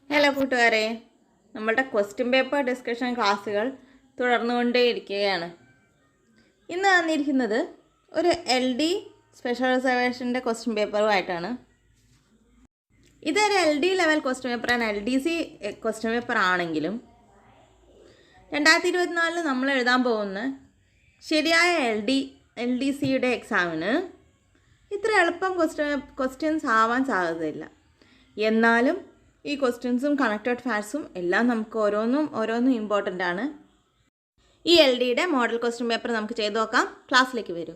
Hello കൂട്ടുകാരെ, നമ്മളുടെ question paper discussion ക്ലാസ്സുകൾ തുടർന്നുകൊണ്ടേയിരിക്കുകയാണ്. ഇന്ന് വന്നിരിക്കുന്നത് ഒരു LD സ്പെഷ്യൽ റിസർവേഷൻ്റെ ക്വസ്റ്റ്യൻ പേപ്പറുമായിട്ടാണ്. ഇതൊരു LD ലെവൽ ക്വസ്റ്റ്യൻ പേപ്പറാണ്. LDC ക്വസ്റ്റ്യൻ പേപ്പർ ആണെങ്കിലും 2024 നമ്മൾ എഴുതാൻ പോകുന്ന ശരിയായ LDCയുടെ എക്സാമിന് ഇത്ര എളുപ്പം ക്വസ്റ്റ്യൻസ് ആവാൻ സാധ്യതയില്ല. എന്നാലും ഈ ക്വസ്റ്റ്യൻസും കണക്റ്റഡ് ഫാക്ട്സും എല്ലാം നമുക്ക് ഓരോന്നും ഇമ്പോർട്ടൻ്റ് ആണ്. ഈ LDയുടെ മോഡൽ ക്വസ്റ്റ്യൻ പേപ്പർ നമുക്ക് ചെയ്തു നോക്കാം. ക്ലാസ്സിലേക്ക് വരൂ.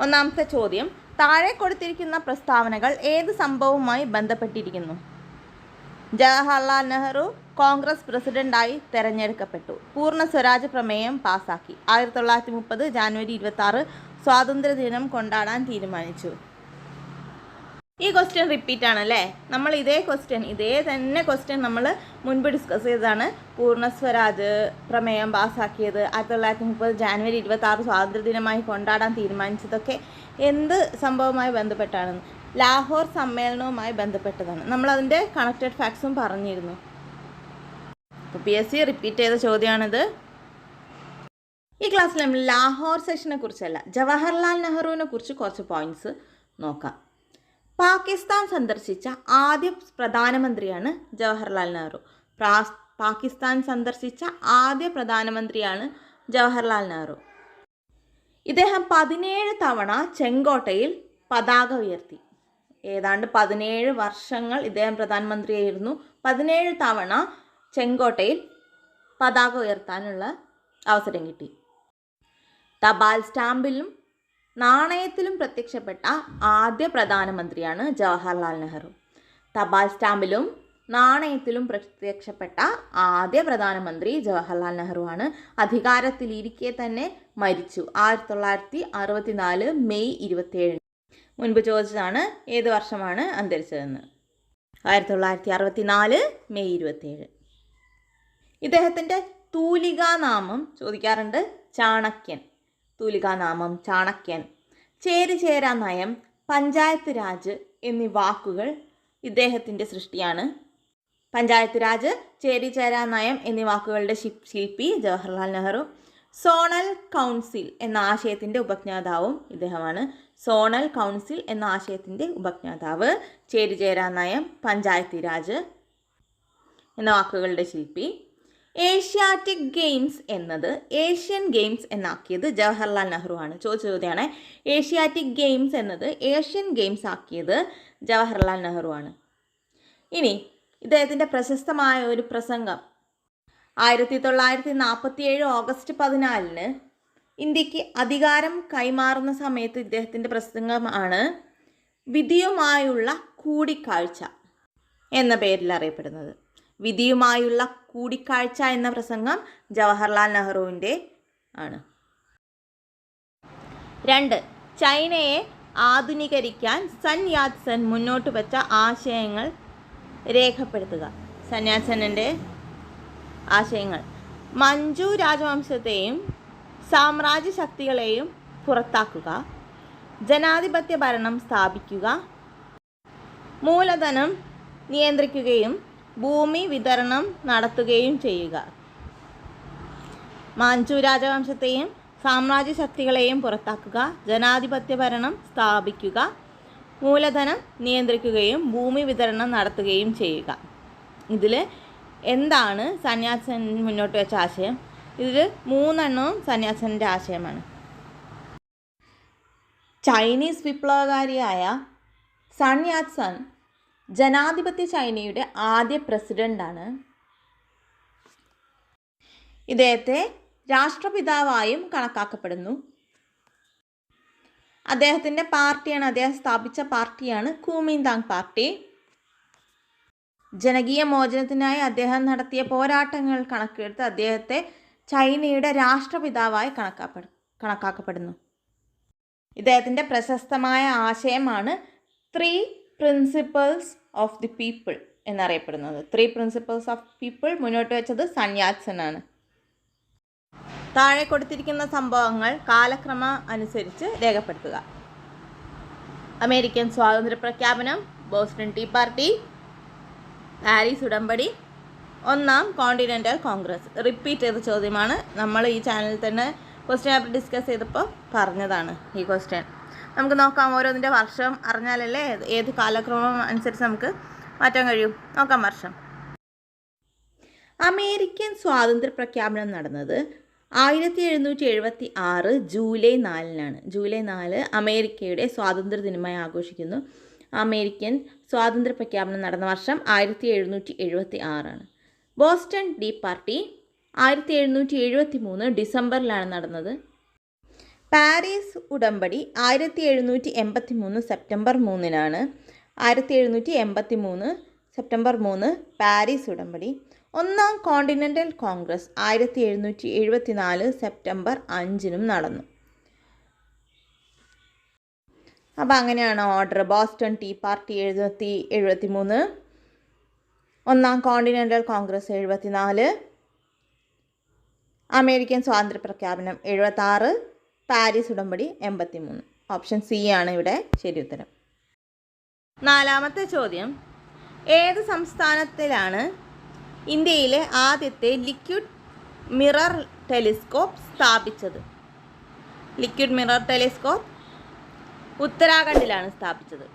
ഒന്നാമത്തെ ചോദ്യം, താഴെ കൊടുത്തിരിക്കുന്ന പ്രസ്താവനകൾ ഏത് സംഭവവുമായി ബന്ധപ്പെട്ടിരിക്കുന്നു? ജവഹർലാൽ നെഹ്റു കോൺഗ്രസ് പ്രസിഡന്റായി തെരഞ്ഞെടുക്കപ്പെട്ടു. പൂർണ്ണ സ്വരാജ് പ്രമേയം പാസാക്കി. 1930 ജാനുവരി 26 സ്വാതന്ത്ര്യദിനം കൊണ്ടാടാൻ തീരുമാനിച്ചു. ഈ ക്വസ്റ്റ്യൻ റിപ്പീറ്റ് ആണല്ലേ. നമ്മൾ ഇതേ തന്നെ ക്വസ്റ്റ്യൻ നമ്മൾ മുൻപ് ഡിസ്കസ് ചെയ്തതാണ്. പൂർണ്ണ സ്വരാജ് പ്രമേയം പാസ്സാക്കിയത് 1930 ജാനുവരി 26 സ്വാതന്ത്ര്യദിനമായി കൊണ്ടാടാൻ തീരുമാനിച്ചതൊക്കെ എന്ത് സംഭവവുമായി ബന്ധപ്പെട്ടാണ്? ലാഹോർ സമ്മേളനവുമായി ബന്ധപ്പെട്ടതാണ്. നമ്മളതിൻ്റെ കണക്റ്റഡ് ഫാക്ട്സും പറഞ്ഞിരുന്നു. അപ്പോൾ PSC റിപ്പീറ്റ് ചെയ്ത ചോദ്യമാണിത്. ഈ ക്ലാസ്സിൽ നമ്മൾ ലാഹോർ സെഷനെ കുറിച്ചല്ല, ജവഹർലാൽ നെഹ്റുവിനെ കുറിച്ച് കുറച്ച് പോയിന്റ്സ് നോക്കാം. പാകിസ്ഥാൻ സന്ദർശിച്ച ആദ്യ പ്രധാനമന്ത്രിയാണ് ജവഹർലാൽ നെഹ്റു. പാകിസ്ഥാൻ സന്ദർശിച്ച ആദ്യ പ്രധാനമന്ത്രിയാണ് ജവഹർലാൽ നെഹ്റു. ഇദ്ദേഹം 17 തവണ ചെങ്കോട്ടയിൽ പതാക ഉയർത്തി. ഏതാണ്ട് 17 വർഷങ്ങൾ ഇദ്ദേഹം പ്രധാനമന്ത്രിയായിരുന്നു. 17 തവണ ചെങ്കോട്ടയിൽ പതാക ഉയർത്താനുള്ള അവസരം കിട്ടി. തപാൽ സ്റ്റാമ്പിലും നാണയത്തിലും പ്രത്യക്ഷപ്പെട്ട ആദ്യ പ്രധാനമന്ത്രിയാണ് ജവഹർലാൽ നെഹ്റു. തപാൽ സ്റ്റാമ്പിലും നാണയത്തിലും പ്രത്യക്ഷപ്പെട്ട ആദ്യ പ്രധാനമന്ത്രി ജവഹർലാൽ നെഹ്റു ആണ്. അധികാരത്തിലിരിക്കെ തന്നെ മരിച്ചു 1964 മെയ് 27. മുൻപ് ചോദിച്ചതാണ് ഏത് വർഷമാണ് അന്തരിച്ചതെന്ന്. 1964 മെയ് 27. ഇദ്ദേഹത്തിൻ്റെ തൂലികാനാമം ചോദിക്കാറുണ്ട്, ചാണക്യൻ. തൂലികാനാമം ചാണക്യൻ. ചേരിചേരാ നയം, പഞ്ചായത്ത് രാജ് എന്നീ വാക്കുകൾ ഇദ്ദേഹത്തിൻ്റെ സൃഷ്ടിയാണ്. പഞ്ചായത്ത് രാജ്, ചേരിചേരാ നയം എന്നീ വാക്കുകളുടെ ശില്പി ജവഹർലാൽ നെഹ്റു. സോണൽ കൗൺസിൽ എന്ന ആശയത്തിൻ്റെ ഉപജ്ഞാതാവും ഇദ്ദേഹമാണ്. സോണൽ കൗൺസിൽ എന്ന ആശയത്തിൻ്റെ ഉപജ്ഞാതാവ്, ചേരിചേരാ നയം, പഞ്ചായത്ത് രാജ് എന്ന വാക്കുകളുടെ ശില്പി. ഏഷ്യാറ്റിക് ഗെയിംസ് എന്നത് ഏഷ്യൻ ഗെയിംസ് എന്നാക്കിയത് ജവഹർലാൽ നെഹ്റു ആണ്. ചോദിച്ച ചോദ്യമാണ്. ഏഷ്യാറ്റിക് ഗെയിംസ് എന്നത് ഏഷ്യൻ ഗെയിംസ് ആക്കിയത് ജവഹർലാൽ നെഹ്റു ആണ്. ഇനി ഇദ്ദേഹത്തിൻ്റെ പ്രശസ്തമായ ഒരു പ്രസംഗം 1947 ഓഗസ്റ്റ് 14 ഇന്ത്യക്ക് അധികാരം കൈമാറുന്ന സമയത്ത് ഇദ്ദേഹത്തിൻ്റെ പ്രസംഗമാണ് വിധിയുമായുള്ള കൂടിക്കാഴ്ച എന്ന പേരിൽ അറിയപ്പെടുന്നത്. വിധിയുമായുള്ള കൂടിക്കാഴ്ച എന്ന പ്രസംഗം ജവഹർലാൽ നെഹ്റുവിൻ്റെ ആണ്. 2. ചൈനയെ ആധുനീകരിക്കാൻ സൻ യാത് സെൻ മുന്നോട്ട് വെച്ച ആശയങ്ങൾ രേഖപ്പെടുത്തുക. സൻ യാത് സെന്നിൻ്റെ ആശയങ്ങൾ: മഞ്ചു രാജവംശത്തെയും സാമ്രാജ്യ ശക്തികളെയും പുറത്താക്കുക, ജനാധിപത്യ ഭരണം സ്ഥാപിക്കുക, മൂലധനം നിയന്ത്രിക്കുകയും ഭൂമി വിതരണം നടത്തുകയും ചെയ്യുക. മഞ്ചു രാജവംശത്തെയും സാമ്രാജ്യ ശക്തികളെയും പുറത്താക്കുക, ജനാധിപത്യ ഭരണം സ്ഥാപിക്കുക, മൂലധനം നിയന്ത്രിക്കുകയും ഭൂമി വിതരണം നടത്തുകയും ചെയ്യുക. ഇതിൽ എന്താണ് സൻ യാത് സെൻ മുന്നോട്ട് വെച്ച ആശയം? ഇതിൽ 3 സൻ യാത് സെന്നിൻ്റെ ആശയമാണ്. ചൈനീസ് വിപ്ലവകാരിയായ സൻ യാത് സെൻ ജനാധിപത്യ ചൈനയുടെ ആദ്യ പ്രസിഡന്റാണ്. ഇദ്ദേഹത്തെ രാഷ്ട്രപിതാവായും കണക്കാക്കപ്പെടുന്നു. അദ്ദേഹത്തിൻ്റെ പാർട്ടിയാണ്, അദ്ദേഹം സ്ഥാപിച്ച പാർട്ടിയാണ് കുമിന്താങ് പാർട്ടി. ജനകീയ മോചനത്തിനായി അദ്ദേഹം നടത്തിയ പോരാട്ടങ്ങൾ കണക്കെടുത്ത് അദ്ദേഹത്തെ ചൈനയുടെ രാഷ്ട്രപിതാവായി കണക്കാക്കപ്പെടുന്നു. ഇദ്ദേഹത്തിൻ്റെ പ്രശസ്തമായ ആശയമാണ് 3 പ്രിൻസിപ്പിൾസ് ഓഫ് ദി പീപ്പിൾ എന്നറിയപ്പെടുന്നത്. 3 പ്രിൻസിപ്പിൾസ് ഓഫ് പീപ്പിൾ മുന്നോട്ട് വെച്ചത് സൺ യാറ്റ്സൺ ആണ്. താഴെ കൊടുത്തിരിക്കുന്ന സംഭവങ്ങൾ കാലക്രമം അനുസരിച്ച് രേഖപ്പെടുത്തുക. അമേരിക്കൻ സ്വാതന്ത്ര്യ പ്രഖ്യാപനം, ബോസ്റ്റൺ ടീ പാർട്ടി, പാരീസ് ഉടമ്പടി, 1ാം കോണ്ടിനെൻ്റൽ കോൺഗ്രസ്. റിപ്പീറ്റ് ചെയ്ത ചോദ്യമാണ്. നമ്മൾ ഈ ചാനലിൽ തന്നെ ക്വസ്റ്റ്യൻ പേപ്പർ ഡിസ്കസ് ചെയ്തപ്പോൾ പറഞ്ഞതാണ് ഈ ക്വസ്റ്റ്യൻ. നമുക്ക് നോക്കാം, ഓരോന്നിൻ്റെ വർഷം അറിഞ്ഞാലല്ലേ ഏത് കാലക്രമം അനുസരിച്ച് നമുക്ക് മാറ്റാൻ കഴിയും. നോക്കാം വർഷം. അമേരിക്കൻ സ്വാതന്ത്ര്യ പ്രഖ്യാപനം നടന്നത് 1776 ജൂലൈ 4-നാണ്. ജൂലൈ 4 അമേരിക്കയുടെ സ്വാതന്ത്ര്യ ദിനമായി ആഘോഷിക്കുന്നു. അമേരിക്കൻ സ്വാതന്ത്ര്യ പ്രഖ്യാപനം നടന്ന വർഷം 1776 ആണ്. ബോസ്റ്റൺ ടീ പാർട്ടി 1773 ഡിസംബറിലാണ് നടന്നത്. പാരീസ് ഉടമ്പടി 1783 സെപ്റ്റംബർ 3-നാണ്. 1783 സെപ്റ്റംബർ 3 പാരീസ് ഉടമ്പടി. 1ാം കോണ്ടിനെൻ്റൽ കോൺഗ്രസ് 1774 സെപ്റ്റംബർ 5-നും നടന്നു. അപ്പോൾ അങ്ങനെയാണ് ഓർഡർ. ബോസ്റ്റൺ ടീ പാർട്ടി 1773, 1ാം കോണ്ടിനെൻ്റൽ കോൺഗ്രസ് 74, അമേരിക്കൻ സ്വാതന്ത്ര്യ പ്രഖ്യാപനം 76, പാരീസ് ഉടമ്പടി 83. ഓപ്ഷൻ സി ആണ് ഇവിടെ ശരി ഉത്തരം. 4ാമത്തെ ചോദ്യം, ഏത് സംസ്ഥാനത്തിലാണ് ഇന്ത്യയിലെ ആദ്യത്തെ ലിക്വിഡ് മിറർ ടെലിസ്കോപ്പ് സ്ഥാപിച്ചത്? ലിക്വിഡ് മിറർ ടെലിസ്കോപ്പ് ഉത്തരാഖണ്ഡിലാണ് സ്ഥാപിച്ചത്.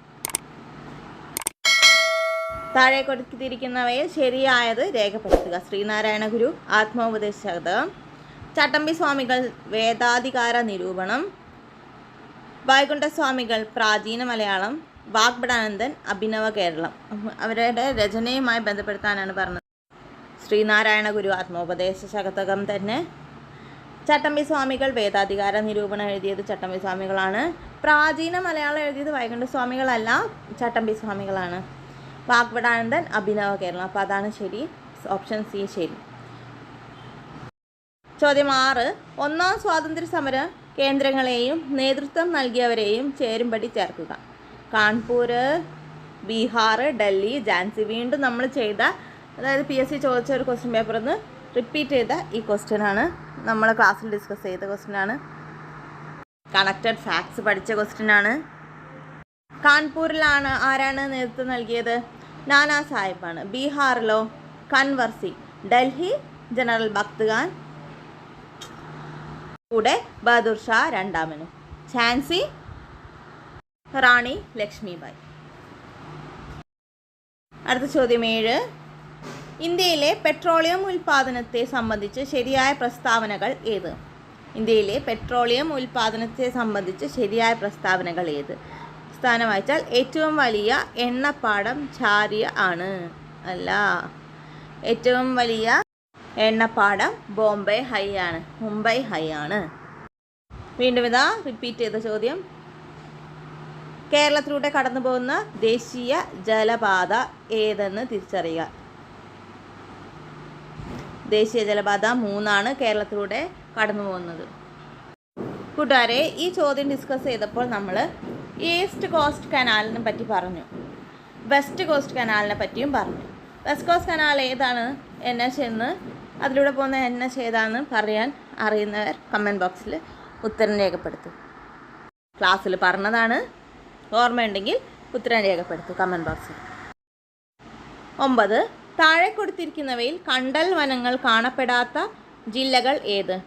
താഴെ കൊടുത്തിരിക്കുന്നവയിൽ ശരിയായത് രേഖപ്പെടുത്തുക. ശ്രീനാരായണ ഗുരു ആത്മോപദേശ ശതകം, ചട്ടമ്പി സ്വാമികൾ വേദാധികാര നിരൂപണം, വൈകുണ്ഠസ്വാമികൾ പ്രാചീന മലയാളം, വാഗ്ഭടാനന്ദൻ അഭിനവ കേരളം. അവരുടെ രചനയുമായി ബന്ധപ്പെടുത്താനാണ് പറഞ്ഞത്. ശ്രീനാരായണ ഗുരു ആത്മോപദേശ ശതകം തന്നെ. ചട്ടമ്പി സ്വാമികൾ വേദാധികാര നിരൂപണം എഴുതിയത് ചട്ടമ്പി സ്വാമികളാണ്. പ്രാചീന മലയാളം എഴുതിയത് വൈകുണ്ഠസ്വാമികളല്ല, ചട്ടമ്പി സ്വാമികളാണ്. വാഗ്ഭടാനന്ദൻ അഭിനവ കേരളം. അപ്പോൾ അതാണ് ശരി. ഓപ്ഷൻ സി ശരി. ചോദ്യം 6, 1ാം സ്വാതന്ത്ര്യ സമര കേന്ദ്രങ്ങളെയും നേതൃത്വം നൽകിയവരെയും ചേരുംപടി ചേർക്കുക. കാൺപൂർ, ബീഹാർ, ഡൽഹി, ഝാൻസി. വീണ്ടും നമ്മൾ ചെയ്ത, അതായത് PSC ചോദിച്ച ഒരു ക്വസ്റ്റ്യൻ പേപ്പറിൽ നിന്ന് റിപ്പീറ്റ് ചെയ്ത ഈ ക്വസ്റ്റ്യനാണ്. നമ്മൾ ക്ലാസ്സിൽ ഡിസ്കസ് ചെയ്ത ക്വസ്റ്റ്യനാണ്. കണക്റ്റഡ് ഫാക്ട്സ് പഠിച്ച ക്വസ്റ്റ്യനാണ്. കാൺപൂരിലാണ് ആരാണ് നേതൃത്വം നൽകിയത്? നാനാ സാഹിബാണ്. ബീഹാറിലോ? കൻവർ സിംഗ്. ഡൽഹി ജനറൽ ഭക്ത്ഖാൻ, കൂടെ ബഹദൂർ ഷാ രണ്ടാമനും. ഝാൻസി റാണി ലക്ഷ്മിബായി. അടുത്ത ചോദ്യം 7, ഇന്ത്യയിലെ പെട്രോളിയം ഉൽപ്പാദനത്തെ സംബന്ധിച്ച് ശരിയായ പ്രസ്താവനകൾ ഏത്? ഇന്ത്യയിലെ പെട്രോളിയം ഉൽപ്പാദനത്തെ സംബന്ധിച്ച് ശരിയായ പ്രസ്താവനകൾ ഏത്? സ്ഥാനം വായിച്ചാൽ ഏറ്റവും വലിയ എണ്ണപ്പാടം ഝാരിയ ആണ്. അല്ല, ഏറ്റവും വലിയ എണ്ണപ്പാടം ബോംബെ ഹൈ ആണ്, മുംബൈ ഹൈ ആണ്. വീണ്ടും ഇതാ റിപ്പീറ്റ് ചെയ്ത ചോദ്യം, കേരളത്തിലൂടെ കടന്നു പോകുന്ന ദേശീയ ജലപാത ഏതെന്ന് തിരിച്ചറിയുക. ദേശീയ ജലപാത 3 കേരളത്തിലൂടെ കടന്നു പോകുന്നത്. കൂട്ടുകാരെ, ഈ ചോദ്യം ഡിസ്കസ് ചെയ്തപ്പോൾ നമ്മൾ ഈസ്റ്റ് കോസ്റ്റ് കനാലിനെ പറ്റി പറഞ്ഞു, വെസ്റ്റ് കോസ്റ്റ് കനാലിനെ പറ്റിയും പറഞ്ഞു. വെസ്റ്റ് കോസ്റ്റ് കനാൽ ഏതാണ്, NH എന്ന്, അതിലൂടെ പോകുന്ന NH ഏതാണെന്ന് പറയാൻ അറിയുന്നവർ കമൻറ്റ് ബോക്സിൽ ഉത്തരം രേഖപ്പെടുത്തും. ക്ലാസ്സിൽ പറഞ്ഞതാണ്, ഓർമ്മയുണ്ടെങ്കിൽ ഉത്തരം രേഖപ്പെടുത്തും കമൻറ്റ് ബോക്സിൽ. 9, താഴെ കൊടുത്തിരിക്കുന്നവയിൽ കണ്ടൽ വനങ്ങൾ കാണപ്പെടാത്ത ജില്ലകൾ ഏത്?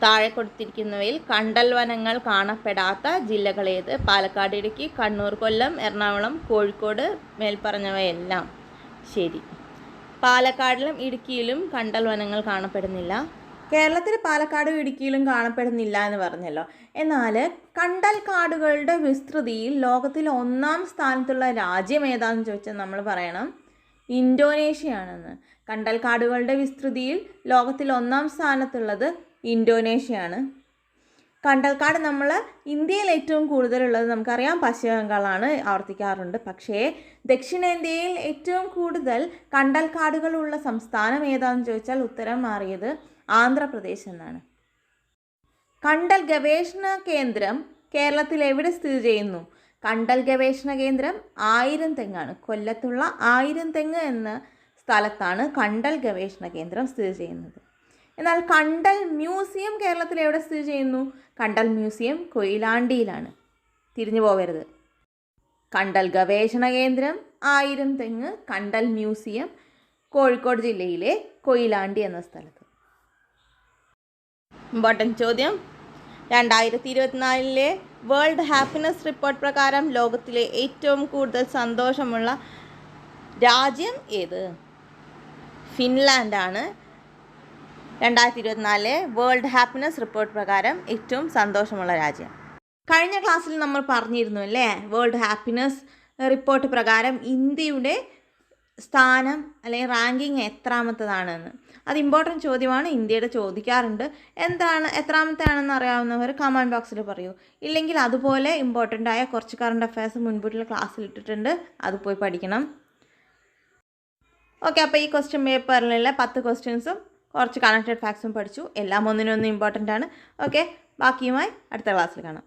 താഴെ കൊടുത്തിരിക്കുന്നവയിൽ കണ്ടൽ വനങ്ങൾ കാണപ്പെടാത്ത ജില്ലകൾ ഏത്? പാലക്കാട്, ഇടുക്കി, കണ്ണൂർ, കൊല്ലം, എറണാകുളം, കോഴിക്കോട്. മേൽപ്പറഞ്ഞവയെല്ലാം ശരി. പാലക്കാടിലും ഇടുക്കിയിലും കണ്ടൽ വനങ്ങൾ കാണപ്പെടുന്നില്ല. കേരളത്തിൽ പാലക്കാടും ഇടുക്കിയിലും കാണപ്പെടുന്നില്ല എന്ന് പറഞ്ഞല്ലോ. എന്നാൽ കണ്ടൽ കാടുകളുടെ വിസ്തൃതിയിൽ ലോകത്തിൽ 1ാം സ്ഥാനത്തുള്ള രാജ്യം ഏതാണെന്ന് ചോദിച്ചാൽ നമ്മൾ പറയണം ഇന്തോനേഷ്യയാണെന്ന്. കണ്ടൽ കാടുകളുടെ വിസ്തൃതിയിൽ ലോകത്തിൽ 1ാം സ്ഥാനത്തുള്ളത് ഇന്തോനേഷ്യയാണ്. കണ്ടൽക്കാട് നമ്മൾ ഇന്ത്യയിൽ ഏറ്റവും കൂടുതലുള്ളത് നമുക്കറിയാം പശ്ചിമ ബംഗാളാണ്, ആവർത്തിക്കാറുണ്ട്. പക്ഷേ ദക്ഷിണേന്ത്യയിൽ ഏറ്റവും കൂടുതൽ കണ്ടൽക്കാടുകളുള്ള സംസ്ഥാനം ഏതാണെന്ന് ചോദിച്ചാൽ ഉത്തരം മാറിയത് ആന്ധ്രാപ്രദേശ് എന്നാണ്. കണ്ടൽ ഗവേഷണ കേന്ദ്രം കേരളത്തിൽ എവിടെ സ്ഥിതി ചെയ്യുന്നു? കണ്ടൽ ഗവേഷണ കേന്ദ്രം 1000 തെങ്ങാണ്. കൊല്ലത്തുള്ള 1000 തെങ്ങ് എന്ന സ്ഥലത്താണ് കണ്ടൽ ഗവേഷണ കേന്ദ്രം സ്ഥിതി ചെയ്യുന്നത്. എന്നാൽ കണ്ടൽ മ്യൂസിയം കേരളത്തിൽ എവിടെ സ്ഥിതി ചെയ്യുന്നു? കണ്ടൽ മ്യൂസിയം കൊയിലാണ്ടിയിലാണ്. തിരിഞ്ഞു പോകരുത്. കണ്ടൽ ഗവേഷണ കേന്ദ്രം 1000 തെങ്ങ്, കണ്ടൽ മ്യൂസിയം കോഴിക്കോട് ജില്ലയിലെ കൊയിലാണ്ടി എന്ന സ്ഥലത്ത്. ഇമ്പോർട്ടൻറ്റ് ചോദ്യം. 2024 വേൾഡ് ഹാപ്പിനെസ് റിപ്പോർട്ട് പ്രകാരം ലോകത്തിലെ ഏറ്റവും കൂടുതൽ സന്തോഷമുള്ള രാജ്യം ഏത്? ഫിൻലാൻഡാണ് 2024 വേൾഡ് ഹാപ്പിനെസ് റിപ്പോർട്ട് പ്രകാരം ഏറ്റവും സന്തോഷമുള്ള രാജ്യം. കഴിഞ്ഞ ക്ലാസ്സിൽ നമ്മൾ പറഞ്ഞിരുന്നു അല്ലേ, വേൾഡ് ഹാപ്പിനെസ് റിപ്പോർട്ട് പ്രകാരം ഇന്ത്യയുടെ സ്ഥാനം അല്ലെങ്കിൽ റാങ്കിങ് എത്രാമത്തതാണെന്ന്. അത് ഇമ്പോർട്ടൻറ്റ് ചോദ്യമാണ്, ഇന്ത്യയുടെ ചോദിക്കാറുണ്ട്. എന്താണ് എത്രാമത്തെ ആണെന്ന് അറിയാവുന്നവർ കമൻറ്റ് ബോക്സിൽ പറയൂ. ഇല്ലെങ്കിൽ അതുപോലെ ഇമ്പോർട്ടൻ്റ് ആയ കുറച്ച് കറണ്ട് അഫയേഴ്സ് മുൻപുള്ള ക്ലാസ്സിൽ ഇട്ടിട്ടുണ്ട്, അത് പോയി പഠിക്കണം. ഓക്കെ, അപ്പോൾ ഈ ക്വസ്റ്റ്യൻ പേപ്പറിലുള്ള 10 ക്വസ്റ്റ്യൻസും കുറച്ച് കണക്റ്റഡ് ഫാക്ട്സും പഠിച്ചു. എല്ലാം ഒന്നിനൊന്നും ഇമ്പോർട്ടൻ്റ് ആണ്. ഓക്കെ, ബാക്കിയുമായി അടുത്ത ക്ലാസ്സിൽ കാണാം.